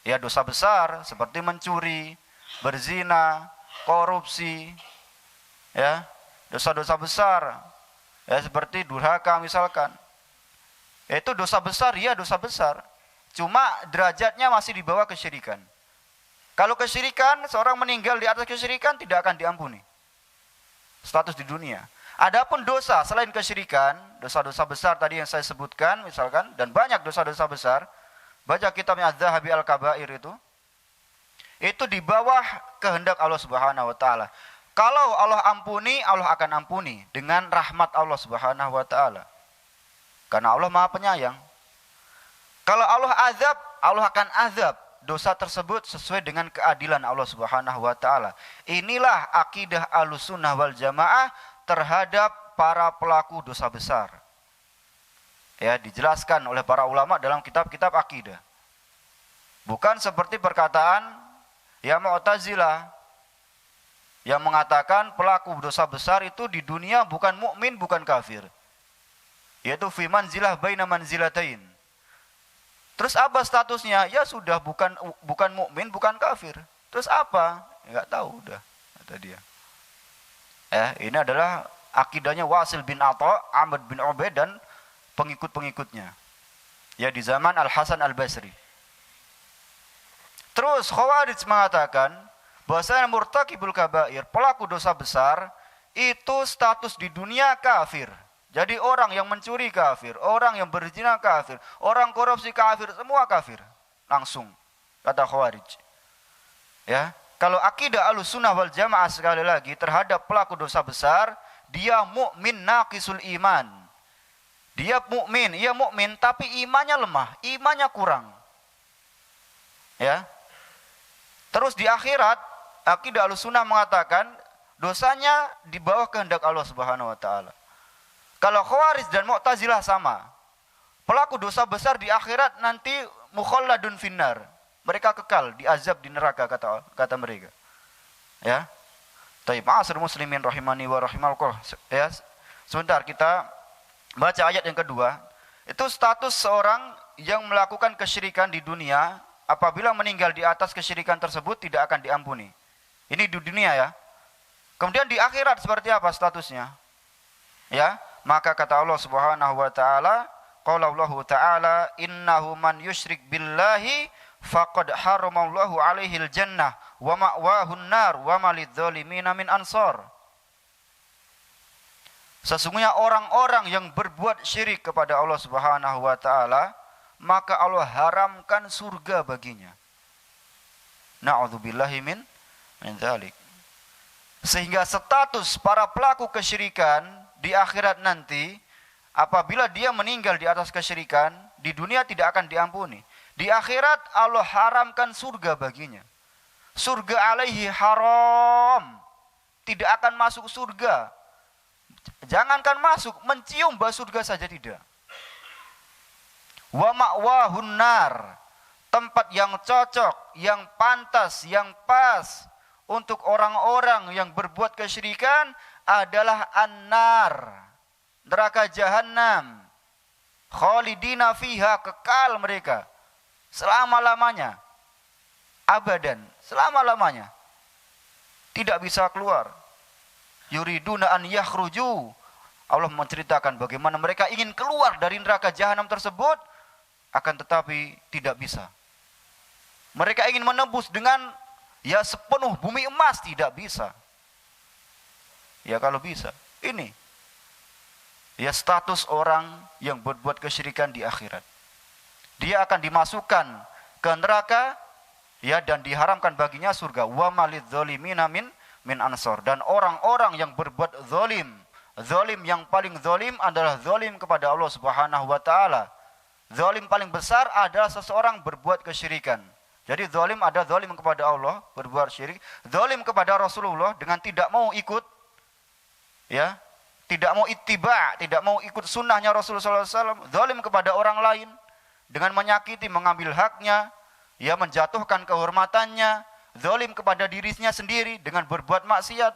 Ya, dosa besar seperti mencuri, berzina, korupsi, ya, dosa-dosa besar ya seperti durhaka misalkan. Itu dosa besar, ya dosa besar. Cuma derajatnya masih di bawah kesyirikan. Kalau kesyirikan, seorang meninggal di atas kesyirikan tidak akan diampuni. Status di dunia. Adapun dosa selain kesyirikan, dosa-dosa besar tadi yang saya sebutkan misalkan, dan banyak dosa-dosa besar, baca kitabnya Az-Zahabi Al-Kabair itu di bawah kehendak Allah Subhanahu wa taala. Kalau Allah ampuni, Allah akan ampuni dengan rahmat Allah Subhanahu wa taala. Karena Allah Maha Penyayang. Kalau Allah azab, Allah akan azab dosa tersebut sesuai dengan keadilan Allah Subhanahu wa taala. Inilah akidah Ahlussunnah wal Jamaah terhadap para pelaku dosa besar. Ya, dijelaskan oleh para ulama dalam kitab-kitab akidah. Bukan seperti perkataan ya Mu'tazilah yang mengatakan pelaku dosa besar itu di dunia bukan mukmin, bukan kafir. Yaitu fi manzilah baina manzilatain. Terus apa statusnya? Ya sudah bukan mukmin, bukan kafir. Terus apa? Enggak tahu udah kata dia. Ini adalah akidahnya Wasil bin Atha, Ahmad bin Ubaid dan pengikut-pengikutnya. Ya di zaman Al-Hasan Al-Basri. Terus Khawarij mengatakan bahwasanya murtakibul kabair, pelaku dosa besar itu status di dunia kafir. Jadi orang yang mencuri kafir, orang yang berzina kafir, orang korupsi kafir, semua kafir. Langsung kata Khawarij. Ya, kalau akidah Ahlussunnah wal Jamaah sekali lagi terhadap pelaku dosa besar, dia mukmin naqisul iman. Dia mukmin, ia mukmin tapi imannya lemah, imannya kurang. Ya. Terus di akhirat akidah Ahlussunnah mengatakan dosanya di bawah kehendak Allah Subhanahu wa taala. Kalau Khawarij dan Mu'tazilah sama. Pelaku dosa besar di akhirat nanti mukhalladun finnar. Mereka kekal diazab di neraka kata mereka. Ya. Taib ma'asyiral muslimin rahimani wa rahimakumullah. Ya. Sebentar kita baca ayat yang kedua. Itu status seorang yang melakukan kesyirikan di dunia, apabila meninggal di atas kesyirikan tersebut tidak akan diampuni. Ini di dunia ya. Kemudian di akhirat seperti apa statusnya? Ya, maka kata Allah Subhanahu wa taala, qala Allah taala, innahu man yusyrik billahi faqad haramallahu alaihil jannah wa ma'wahun nar wa malidzalimina min ansar. Sesungguhnya orang-orang yang berbuat syirik kepada Allah Subhanahu wa taala, maka Allah haramkan surga baginya. Na'udzubillahi min dzalik. Sehingga status para pelaku kesyirikan di akhirat nanti, apabila dia meninggal di atas kesyirikan, di dunia tidak akan diampuni. Di akhirat Allah haramkan surga baginya. Surga alaihi haram. Tidak akan masuk surga. Jangankan masuk, mencium bau surga saja tidak. Wa ma'wahun nar. Tempat yang cocok, yang pantas, yang pas untuk orang-orang yang berbuat kesyirikan adalah an-nar. Neraka jahanam. Khalidina fiha, kekal mereka. Selama-lamanya. Abadan, selama-lamanya. Tidak bisa keluar. Yuriduna an yakhruju. Allah menceritakan bagaimana mereka ingin keluar dari neraka jahanam tersebut, akan tetapi tidak bisa. Mereka ingin menembus dengan sepenuh bumi emas, tidak bisa. Ya kalau bisa, ini status orang yang berbuat kesyirikan di akhirat. Dia akan dimasukkan ke neraka dan diharamkan baginya surga. Wa malidzalimina min ansor. Dan orang-orang yang berbuat zalim yang paling zalim adalah zalim kepada Allah Subhanahu wa taala. Zalim paling besar adalah seseorang berbuat kesyirikan. Jadi zalim ada zalim kepada Allah, berbuat syirik, zalim kepada Rasulullah dengan tidak mau ikut, tidak mau ittiba, tidak mau ikut sunnahnya Rasulullah SAW, zalim kepada orang lain dengan menyakiti, mengambil haknya, menjatuhkan kehormatannya, zalim kepada dirinya sendiri dengan berbuat maksiat.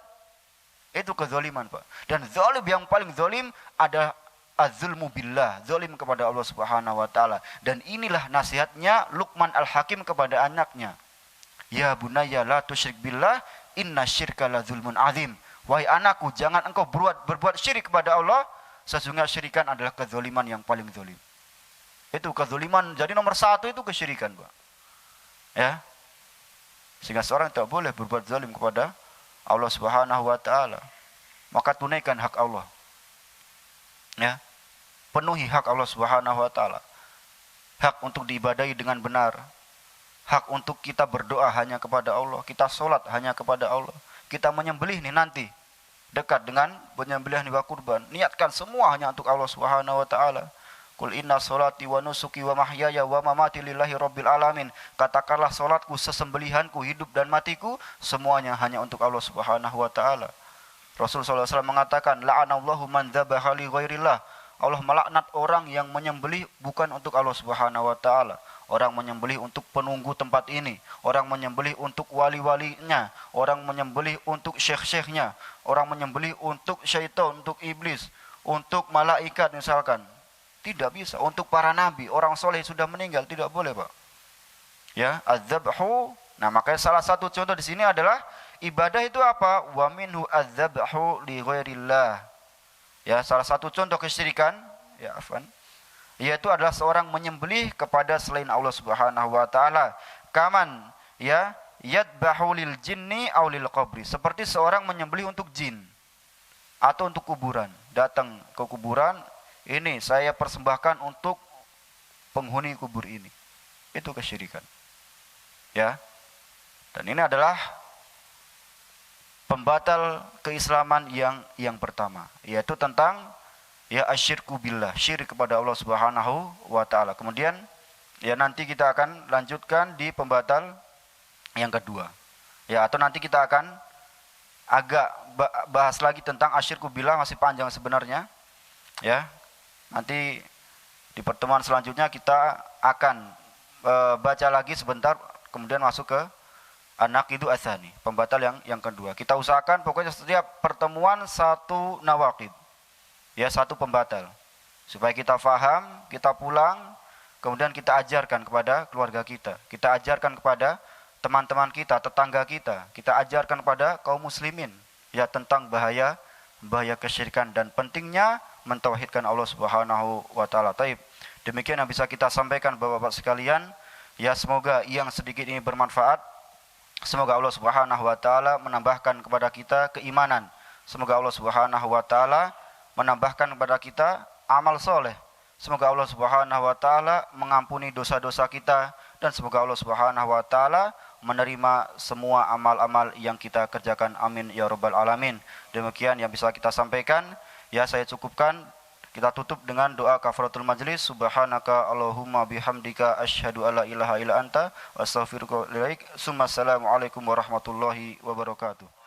Itu kezaliman, Pak. Dan zalim yang paling zalim adalah az-zulmu billah, zalim kepada Allah Subhanahu wa taala. Dan inilah nasihatnya Luqman Al-Hakim kepada anaknya. Ya bunayya la tusyrik billah, inna syirka la zulmun azim. Wahai anakku, jangan engkau berbuat syirik kepada Allah, sesungguhnya syirikan adalah kezaliman yang paling zalim. Itu kezaliman, jadi nomor satu itu kesyirikan, Pak. Ya. Sehingga seorang tidak boleh berbuat zalim kepada Allah Subhanahu wa taala. Maka tunaikan hak Allah. Ya. Penuhi hak Allah Subhanahu wa taala. Hak untuk diibadahi dengan benar. Hak untuk kita berdoa hanya kepada Allah, kita salat hanya kepada Allah. Kita menyembelih nanti dekat dengan penyembelihan hewan kurban. Niatkan semua hanya untuk Allah Subhanahu wa taala. Qul inna sholati wa nusuki wa mahyaya wa mamati lillahi rabbil alamin. Katakanlah salatku, sesembelihanku, hidup dan matiku semuanya hanya untuk Allah Subhanahu wa taala. Rasulullah SAW mengatakan, la'anallahu man dzabaha li ghairillah. Allah melaknat orang yang menyembelih bukan untuk Allah Subhanahu wa taala. Orang menyembelih untuk penunggu tempat ini, orang menyembelih untuk wali-walinya, orang menyembelih untuk syekh-syekhnya, orang menyembelih untuk syaitan, untuk iblis, untuk malaikat misalkan. Tidak bisa. Untuk para nabi, orang soleh sudah meninggal, tidak boleh, Pak. Ya, az-zabhu. Nah, makanya salah satu contoh di sini adalah ibadah itu apa? Wa minhu az-zabhu li ghairillah. Ya, salah satu contoh kesyirikan, yaitu adalah seorang menyembelih kepada selain Allah Subhanahu wa taala. Kaman yadbahu lil jinni aw lil qabri. Seperti seorang menyembelih untuk jin atau untuk kuburan. Datang ke kuburan, ini saya persembahkan untuk penghuni kubur ini. Itu kesyirikan. Ya. Dan ini adalah pembatal keislaman yang pertama, yaitu tentang asyirku billah, syirik kepada Allah Subhanahu wa taala. Kemudian nanti kita akan lanjutkan di pembatal yang kedua. Atau nanti kita akan agak bahas lagi tentang asyirku billah, masih panjang sebenarnya. Nanti di pertemuan selanjutnya kita akan baca lagi sebentar, kemudian masuk ke an-naqidu ats-tsani, pembatal yang kedua. Kita usahakan pokoknya setiap pertemuan satu nawaqid. Satu pembatal. Supaya kita faham, kita pulang, kemudian kita ajarkan kepada keluarga kita. Kita ajarkan kepada teman-teman kita, tetangga kita. Kita ajarkan kepada kaum muslimin ya tentang bahaya kesyirikan dan pentingnya mentauhidkan Allah Subhanahu wa taala. Taib. Demikian yang bisa kita sampaikan Bapak-bapak sekalian. Ya semoga yang sedikit ini bermanfaat. Semoga Allah Subhanahu wa taala menambahkan kepada kita keimanan. Semoga Allah Subhanahu wa taala menambahkan kepada kita amal soleh. Semoga Allah Subhanahu wa taala mengampuni dosa-dosa kita dan semoga Allah Subhanahu wa taala menerima semua amal-amal yang kita kerjakan. Amin ya rabbal alamin. Demikian yang bisa kita sampaikan. Ya saya cukupkan. Kita tutup dengan doa kafaratul majlis. Subhanaka Allahumma bihamdika asyhadu alla ilaha illa anta wa astaghfiruka wa atubu ilaik. Assalamualaikum warahmatullahi wabarakatuh.